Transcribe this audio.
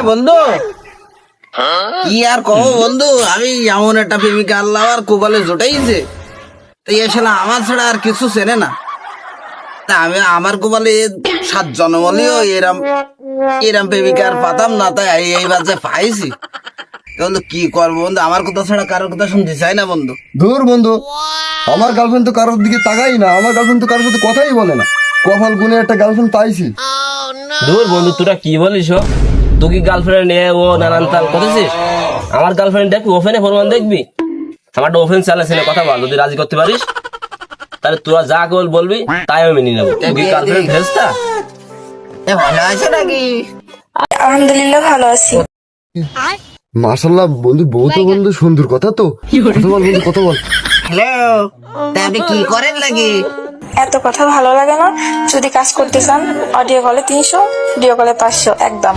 বন্ধু কি আর কহ বন্ধু, আমি এমন একটা প্রেমিকা আল্লাহ আর কোবালে জোটাইছে, তাই আসলে আমার ছাড়া আর কিছু চেনে না। তা আমি আমার কোবালে 7 জন্ম হলেও এরম এরম প্রেমিকা আর পাতাম না, তাই এইবার যে পাইছি। বন্ধু কি করবো বন্ধু, আমার কথা ছাড়া কারোর কথা শুনতে চাই না বন্ধু। ধুর বন্ধু, আমার গার্লফ্রেন্ড তো কারোর দিকে তাকাই না, আমার গার্লফ্রেন্ড তো কারোর সাথে কথাই বলে না। কপাল গুনে একটা গার্লফ্রেন্ড পাইছি। দূর বন্ধু, তোরা কি বলিস? তুই কি গার্লফ্রেন্ড নিয়ে ও নানান তাল করতেছিস? আমার গার্লফ্রেন্ড দেখবি, ওপেনে ফরমান দেখবি। আমারটা ওপেন চালাছে না, কথা বল। যদি রাজি করতে পারিস তাহলে তোরা যা কেবল বলবি তাই আমি মেনে নেবো। তুই কি গার্লফ্রেন্ড ভেজতা? ভালো আছে নাকি? আলহামদুলিল্লাহ ভালো আছি। মাশাল্লাহ বন্ধু, বউ তো বন্ধু সুন্দর। কথা তো কথা বল বন্ধু, কথা বল। হ্যালো, তা আপনি কি করেন নাকি? এত কথা ভালো লাগে না। যদি কাজ করতে চান অডিও কলে 300, ভিডিও কলে 500 একদম।